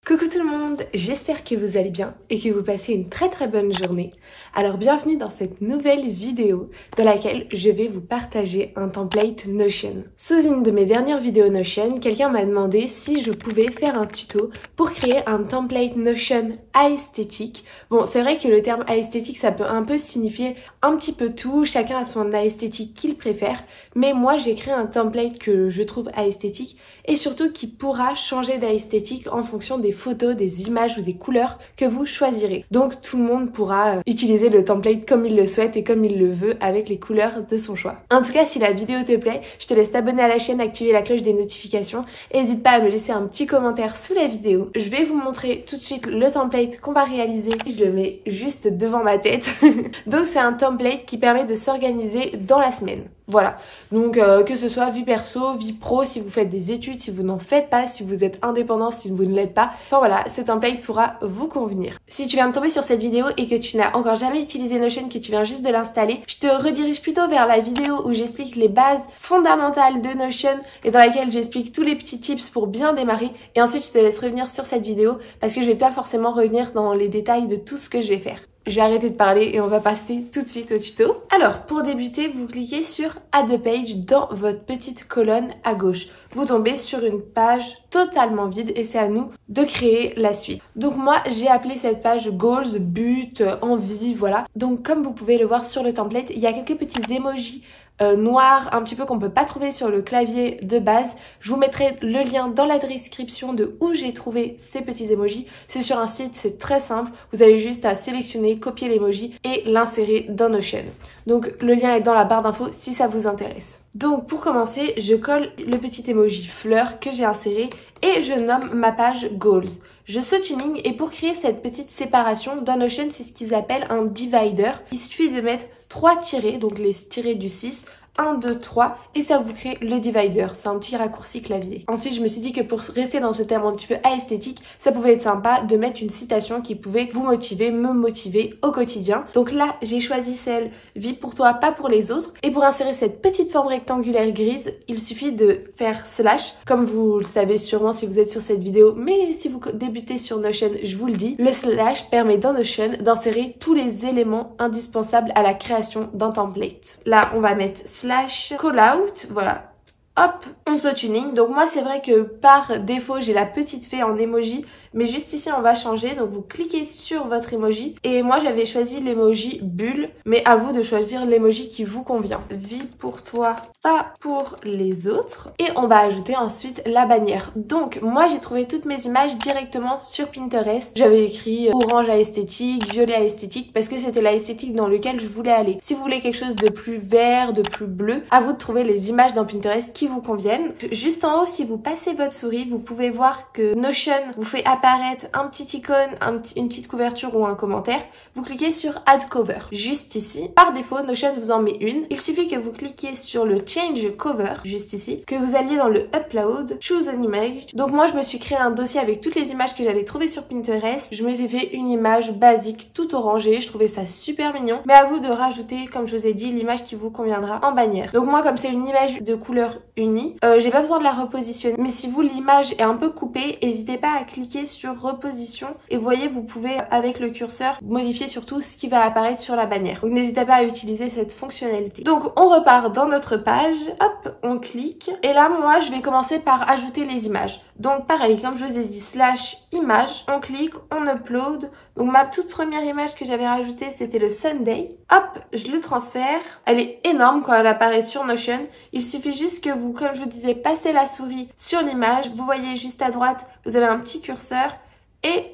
Coucou tout le monde, j'espère que vous allez bien et que vous passez une très bonne journée. Alors bienvenue dans cette nouvelle vidéo dans laquelle je vais vous partager un template Notion. Sous une de mes dernières vidéos Notion, quelqu'un m'a demandé si je pouvais faire un tuto pour créer un template Notion aesthétique. Bon, c'est vrai que le terme aesthétique ça peut un peu signifier un petit peu tout, chacun a son aesthétique qu'il préfère, mais moi j'ai créé un template que je trouve aesthétique et surtout qui pourra changer d'aesthétique en fonction des photos, des images ou des couleurs que vous choisirez. Donc tout le monde pourra utiliser le template comme il le souhaite et comme il le veut avec les couleurs de son choix. En tout cas, si la vidéo te plaît, je te laisse t'abonner à la chaîne, activer la cloche des notifications et n'hésite pas à me laisser un petit commentaire sous la vidéo. Je vais vous montrer tout de suite le template qu'on va réaliser. Je le mets juste devant ma tête. Donc c'est un template qui permet de s'organiser dans la semaine. Voilà, donc que ce soit vie perso, vie pro, si vous faites des études, si vous n'en faites pas, si vous êtes indépendant, si vous ne l'êtes pas. Enfin voilà, ce template pourra vous convenir. Si tu viens de tomber sur cette vidéo et que tu n'as encore jamais utilisé Notion, que tu viens juste de l'installer, je te redirige plutôt vers la vidéo où j'explique les bases fondamentales de Notion et dans laquelle j'explique tous les petits tips pour bien démarrer. Et ensuite je te laisse revenir sur cette vidéo parce que je vais pas forcément revenir dans les détails de tout ce que je vais faire. Je vais arrêter de parler et on va passer tout de suite au tuto. Alors, pour débuter, vous cliquez sur Add a Page dans votre petite colonne à gauche. Vous tombez sur une page totalement vide et c'est à nous de créer la suite. Donc moi, j'ai appelé cette page Goals, But, Envie, voilà. Donc comme vous pouvez le voir sur le template, il y a quelques petits emojis noir un petit peu qu'on peut pas trouver sur le clavier de base. Je vous mettrai le lien dans la description de où j'ai trouvé ces petits emojis. C'est sur un site, c'est très simple. Vous avez juste à sélectionner, copier l'emoji et l'insérer dans Notion. Donc le lien est dans la barre d'infos si ça vous intéresse. Donc pour commencer, je colle le petit emoji fleur que j'ai inséré et je nomme ma page Goals. Je saute-tuning et pour créer cette petite séparation dans Notion, c'est ce qu'ils appellent un divider. Il suffit de mettre 3 tirés, donc les tirés du 6, 1, 2, 3 et ça vous crée le divider. C'est un petit raccourci clavier. Ensuite, je me suis dit que pour rester dans ce terme un petit peu esthétique, ça pouvait être sympa de mettre une citation qui pouvait vous motiver, me motiver au quotidien. Donc là, j'ai choisi celle vie pour toi, pas pour les autres. Et pour insérer cette petite forme rectangulaire grise, il suffit de faire slash. Comme vous le savez sûrement si vous êtes sur cette vidéo, mais si vous débutez sur Notion, je vous le dis, le slash permet dans Notion d'insérer tous les éléments indispensables à la création d'un template. Là, on va mettre slash call out, voilà. Hop, on saute-tuning. Donc moi c'est vrai que par défaut j'ai la petite fée en emoji, mais juste ici on va changer. Donc vous cliquez sur votre emoji et moi j'avais choisi l'emoji bulle, mais à vous de choisir l'emoji qui vous convient. Vie pour toi, pas pour les autres. Et on va ajouter ensuite la bannière. Donc moi j'ai trouvé toutes mes images directement sur Pinterest. J'avais écrit orange à esthétique, violet à esthétique parce que c'était la esthétique dans lequel je voulais aller. Si vous voulez quelque chose de plus vert, de plus bleu, à vous de trouver les images dans Pinterest qui vous conviennent. Juste en haut, si vous passez votre souris, vous pouvez voir que Notion vous fait apparaître un petit icône, une petite couverture ou un commentaire. Vous cliquez sur Add Cover. Juste ici, par défaut, Notion vous en met une. Il suffit que vous cliquiez sur le Change Cover, juste ici, que vous alliez dans le Upload, Choose an Image. Donc moi, je me suis créé un dossier avec toutes les images que j'avais trouvées sur Pinterest. Je m'étais fait une image basique, toute orangée. Je trouvais ça super mignon. Mais à vous de rajouter, comme je vous ai dit, l'image qui vous conviendra en bannière. Donc moi, comme c'est une image de couleur unie, j'ai pas besoin de la repositionner, mais si vous l'image est un peu coupée, n'hésitez pas à cliquer sur reposition et vous voyez vous pouvez avec le curseur modifier surtout ce qui va apparaître sur la bannière. Donc n'hésitez pas à utiliser cette fonctionnalité. Donc on repart dans notre page, hop, on clique et là moi je vais commencer par ajouter les images. Donc pareil, comme je vous ai dit, slash image, on clique, on upload. Donc ma toute première image que j'avais rajoutée c'était le Sunday. Hop, je le transfère. Elle est énorme quand elle apparaît sur Notion. Il suffit juste que vous, comme je vous disais, passez la souris sur l'image. Vous voyez juste à droite, vous avez un petit curseur et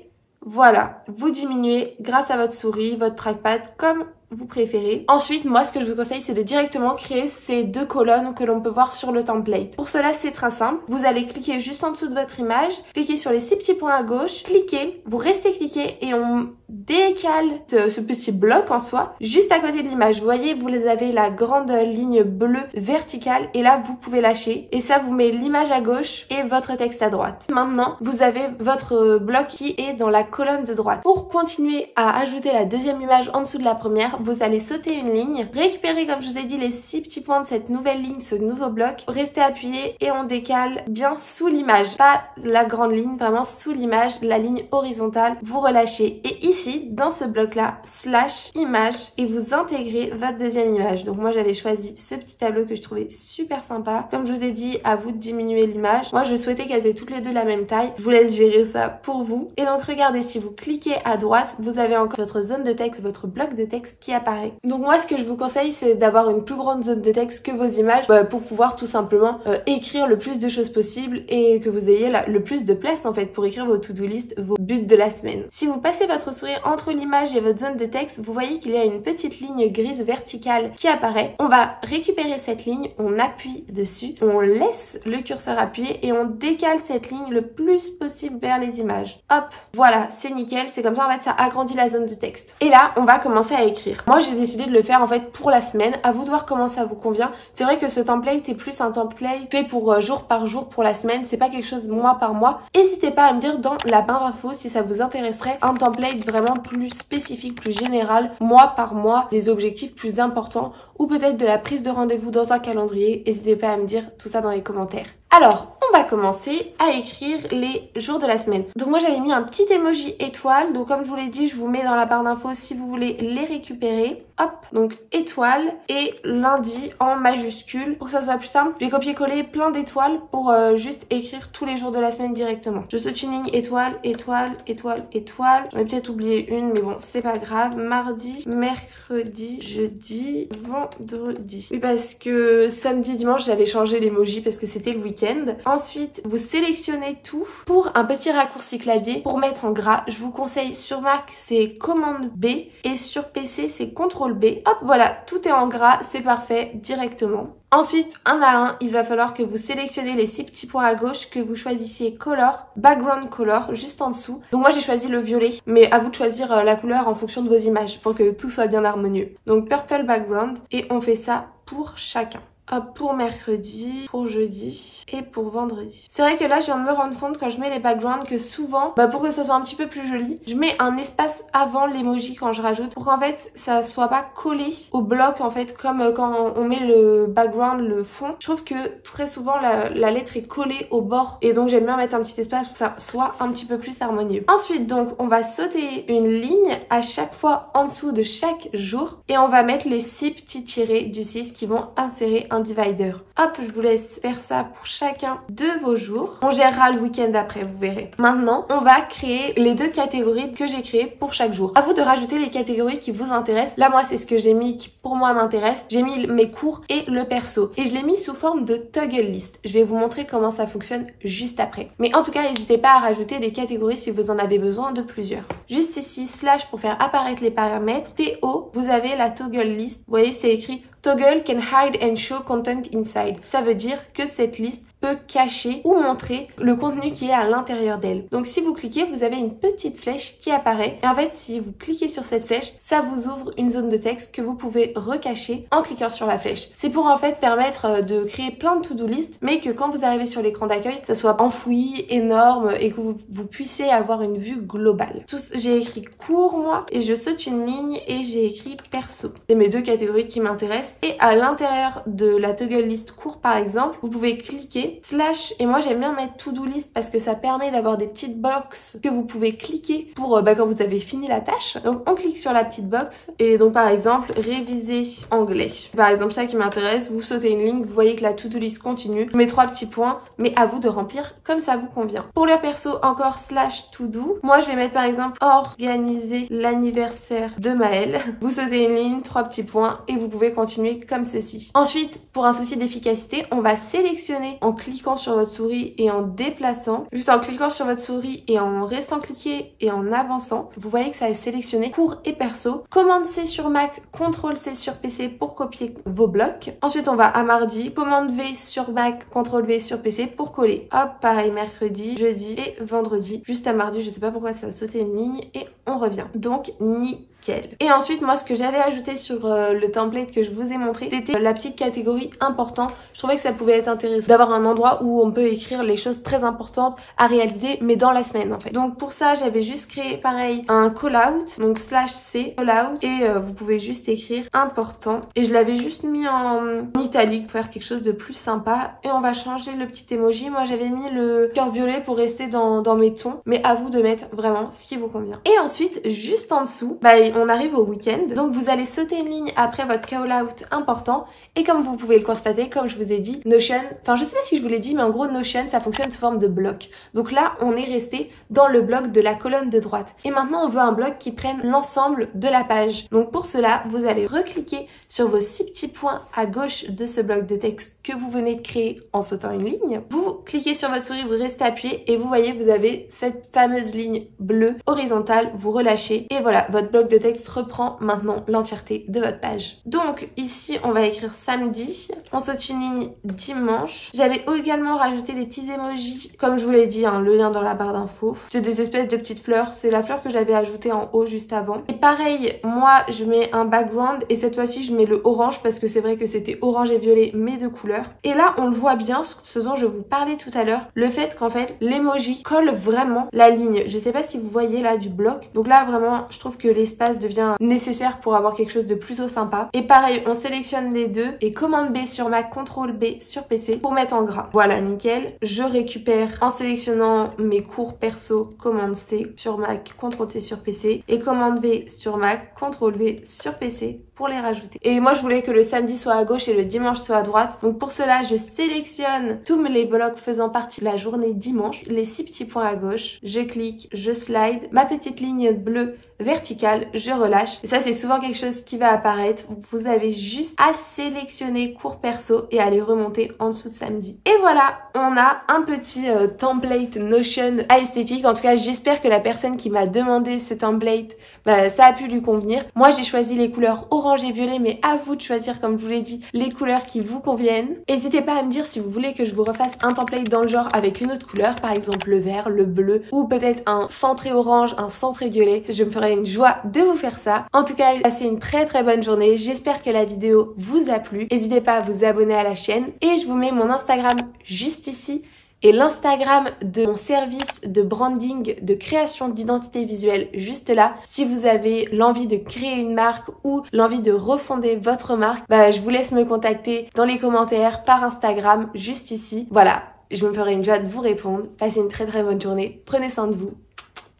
voilà, vous diminuez grâce à votre souris, votre trackpad comme vous préférez. Ensuite, moi, ce que je vous conseille, c'est de directement créer ces deux colonnes que l'on peut voir sur le template. Pour cela, c'est très simple. Vous allez cliquer juste en dessous de votre image, cliquez sur les 6 petits points à gauche, cliquez, vous restez cliqué et on décale ce petit bloc en soi juste à côté de l'image. Vous voyez, vous avez la grande ligne bleue verticale et là, vous pouvez lâcher et ça vous met l'image à gauche et votre texte à droite. Maintenant, vous avez votre bloc qui est dans la colonne de droite. Pour continuer à ajouter la deuxième image en dessous de la première, vous allez sauter une ligne, récupérer comme je vous ai dit les 6 petits points de cette nouvelle ligne, ce nouveau bloc, restez appuyé et on décale bien sous l'image, pas la grande ligne, vraiment sous l'image, la ligne horizontale, vous relâchez et ici dans ce bloc là, slash image et vous intégrez votre deuxième image. Donc moi j'avais choisi ce petit tableau que je trouvais super sympa. Comme je vous ai dit, à vous de diminuer l'image. Moi je souhaitais qu'elles aient toutes les deux la même taille, je vous laisse gérer ça pour vous. Et donc regardez, si vous cliquez à droite, vous avez encore votre zone de texte, votre bloc de texte qui apparaît. Donc moi ce que je vous conseille c'est d'avoir une plus grande zone de texte que vos images pour pouvoir tout simplement écrire le plus de choses possible et que vous ayez le plus de place en fait pour écrire vos to-do list, vos buts de la semaine. Si vous passez votre souris entre l'image et votre zone de texte, vous voyez qu'il y a une petite ligne grise verticale qui apparaît. On va récupérer cette ligne, on appuie dessus, on laisse le curseur appuyé et on décale cette ligne le plus possible vers les images. Hop, voilà, c'est nickel, c'est comme ça en fait ça agrandit la zone de texte. Et là, on va commencer à écrire. Moi j'ai décidé de le faire en fait pour la semaine, à vous de voir comment ça vous convient. C'est vrai que ce template est plus un template fait pour jour par jour pour la semaine, c'est pas quelque chose mois par mois. N'hésitez pas à me dire dans la barre d'infos si ça vous intéresserait un template vraiment plus spécifique, plus général, mois par mois, des objectifs plus importants ou peut-être de la prise de rendez-vous dans un calendrier. N'hésitez pas à me dire tout ça dans les commentaires. Alors, on va commencer à écrire les jours de la semaine. Donc moi j'avais mis un petit emoji étoile, donc comme je vous l'ai dit, je vous mets dans la barre d'infos si vous voulez les récupérer. Hop, donc étoile et lundi en majuscule pour que ça soit plus simple. J'ai copié-collé plein d'étoiles pour juste écrire tous les jours de la semaine directement. Je saute une ligne étoile, étoile, étoile, étoile. J'en ai peut-être oublié une mais bon c'est pas grave. Mardi, mercredi, jeudi, vendredi. Oui parce que samedi, dimanche j'avais changé l'emoji parce que c'était le week-end. Ensuite, vous sélectionnez tout pour un petit raccourci clavier pour mettre en gras. Je vous conseille sur Mac, c'est commande B et sur PC, c'est CTRL B. Hop, voilà, tout est en gras, c'est parfait directement. Ensuite, un à un, il va falloir que vous sélectionnez les 6 petits points à gauche, que vous choisissiez Color, Background Color, juste en dessous. Donc moi j'ai choisi le violet, mais à vous de choisir la couleur en fonction de vos images pour que tout soit bien harmonieux. Donc Purple Background et on fait ça pour chacun. Hop, pour mercredi, pour jeudi et pour vendredi. C'est vrai que là je viens de me rendre compte quand je mets les backgrounds que souvent, pour que ça soit un petit peu plus joli, je mets un espace avant l'emoji quand je rajoute pour qu'en fait ça soit pas collé au bloc en fait comme quand on met le background, le fond. Je trouve que très souvent la lettre est collée au bord et donc j'aime bien mettre un petit espace pour que ça soit un petit peu plus harmonieux. Ensuite donc on va sauter une ligne à chaque fois en dessous de chaque jour et on va mettre les 6 petits tirets du 6 qui vont insérer un divider. Hop, je vous laisse faire ça pour chacun de vos jours. On gérera le week-end après, vous verrez. Maintenant, on va créer les 2 catégories que j'ai créées pour chaque jour. À vous de rajouter les catégories qui vous intéressent. Là, moi, c'est ce que j'ai mis qui pour moi m'intéresse. J'ai mis mes cours et le perso. Et je l'ai mis sous forme de toggle list. Je vais vous montrer comment ça fonctionne juste après. Mais en tout cas, n'hésitez pas à rajouter des catégories si vous en avez besoin de plusieurs. Juste ici, slash pour faire apparaître les paramètres. TO, vous avez la toggle list. Vous voyez, c'est écrit Toggle can hide and show content inside. Ça veut dire que cette liste peut cacher ou montrer le contenu qui est à l'intérieur d'elle. Donc si vous cliquez, vous avez une petite flèche qui apparaît. Et en fait, si vous cliquez sur cette flèche, ça vous ouvre une zone de texte que vous pouvez recacher en cliquant sur la flèche. C'est pour en fait permettre de créer plein de to-do list, mais que quand vous arrivez sur l'écran d'accueil, ça soit enfoui, énorme et que vous puissiez avoir une vue globale. J'ai écrit cours moi et je saute une ligne et j'ai écrit perso. C'est mes 2 catégories qui m'intéressent. Et à l'intérieur de la toggle list cours par exemple, vous pouvez cliquer slash et moi j'aime bien mettre to-do list parce que ça permet d'avoir des petites boxes que vous pouvez cliquer pour quand vous avez fini la tâche. Donc on clique sur la petite box et donc par exemple réviser anglais. Par exemple ça qui m'intéresse, vous sautez une ligne, vous voyez que la to-do list continue. Je mets 3 petits points mais à vous de remplir comme ça vous convient. Pour le perso encore slash to do. Moi je vais mettre par exemple organiser l'anniversaire de Maëlle. Vous sautez une ligne, 3 petits points et vous pouvez continuer comme ceci. Ensuite pour un souci d'efficacité, on va sélectionner en cliquant sur votre souris et en déplaçant, juste en cliquant sur votre souris et en restant cliqué et en avançant, vous voyez que ça est sélectionné cours et perso. Commande C sur Mac, CTRL C sur PC pour copier vos blocs. Ensuite on va à mardi, commande V sur Mac, CTRL V sur PC pour coller. Hop, pareil mercredi, jeudi et vendredi. Juste à mardi, je sais pas pourquoi ça a sauté une ligne et on revient. Donc nickel. Et ensuite moi ce que j'avais ajouté sur le template que je vous ai montré, c'était la petite catégorie important. Je trouvais que ça pouvait être intéressant d'avoir un endroit où on peut écrire les choses très importantes à réaliser mais dans la semaine en fait. Donc pour ça j'avais juste créé pareil un call out, donc /c call out, et vous pouvez juste écrire important, et je l'avais juste mis en italique pour faire quelque chose de plus sympa. Et on va changer le petit emoji. Moi j'avais mis le cœur violet pour rester dans mes tons, mais à vous de mettre vraiment ce qui vous convient. Et ensuite juste en dessous, on arrive au week-end, donc vous allez sauter une ligne après votre call out important. Et comme vous pouvez le constater, comme je vous ai dit, Notion, enfin je sais pas si je vous l'ai dit, mais en gros Notion ça fonctionne sous forme de bloc. Donc là on est resté dans le bloc de la colonne de droite, et maintenant on veut un bloc qui prenne l'ensemble de la page. Donc pour cela vous allez recliquer sur vos 6 petits points à gauche de ce bloc de texte que vous venez de créer en sautant une ligne. Vous cliquez sur votre souris, vous restez appuyé et vous voyez vous avez cette fameuse ligne bleue horizontale, vous relâchez et voilà, votre bloc de texte reprend maintenant l'entièreté de votre page. Donc ici on va écrire samedi, on saute une ligne dimanche. J'avais également rajouté des petits emojis, comme je vous l'ai dit, hein, le lien dans la barre d'infos. C'est des espèces de petites fleurs, c'est la fleur que j'avais ajoutée en haut juste avant. Et pareil, moi je mets un background et cette fois-ci je mets le orange parce que c'est vrai que c'était orange et violet mais de couleur. Et là on le voit bien, ce dont je vous parlais tout à l'heure, le fait qu'en fait l'emoji colle vraiment la ligne. Je sais pas si vous voyez là du bloc. Donc là vraiment je trouve que l'espace devient nécessaire pour avoir quelque chose de plutôt sympa. Et pareil, on sélectionne les deux et commande B sur Mac, CTRL B sur PC pour mettre en gras. Voilà, nickel. Je récupère en sélectionnant mes cours perso, commande C sur Mac, CTRL C sur PC, et commande V sur Mac, CTRL V sur PC pour les rajouter. Et moi je voulais que le samedi soit à gauche et le dimanche soit à droite. Donc pour cela je sélectionne tous les blocs faisant partie de la journée dimanche, les 6 petits points à gauche, je clique, je slide, ma petite ligne bleue verticale, je relâche. Et ça c'est souvent quelque chose qui va apparaître. Vous avez juste à sélectionner cours perso et à les remonter en dessous de samedi. Et voilà, on a un petit template Notion à esthétique. En tout cas j'espère que la personne qui m'a demandé ce template, ça a pu lui convenir. Moi j'ai choisi les couleurs orange et violet, mais à vous de choisir, comme je vous l'ai dit, les couleurs qui vous conviennent. N'hésitez pas à me dire si vous voulez que je vous refasse un template dans le genre avec une autre couleur, par exemple le vert, le bleu, ou peut-être un centré orange, un centré violet. Je me ferai une joie de vous faire ça. En tout cas, passez une très bonne journée. J'espère que la vidéo vous a plu. N'hésitez pas à vous abonner à la chaîne et je vous mets mon Instagram juste ici et l'Instagram de mon service de branding, de création d'identité visuelle juste là. Si vous avez l'envie de créer une marque ou l'envie de refonder votre marque, je vous laisse me contacter dans les commentaires par Instagram juste ici. Voilà, je me ferai une joie de vous répondre. Passez une très bonne journée. Prenez soin de vous.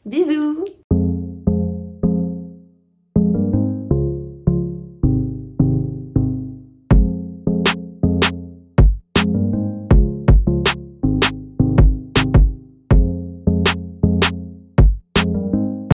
Bisous!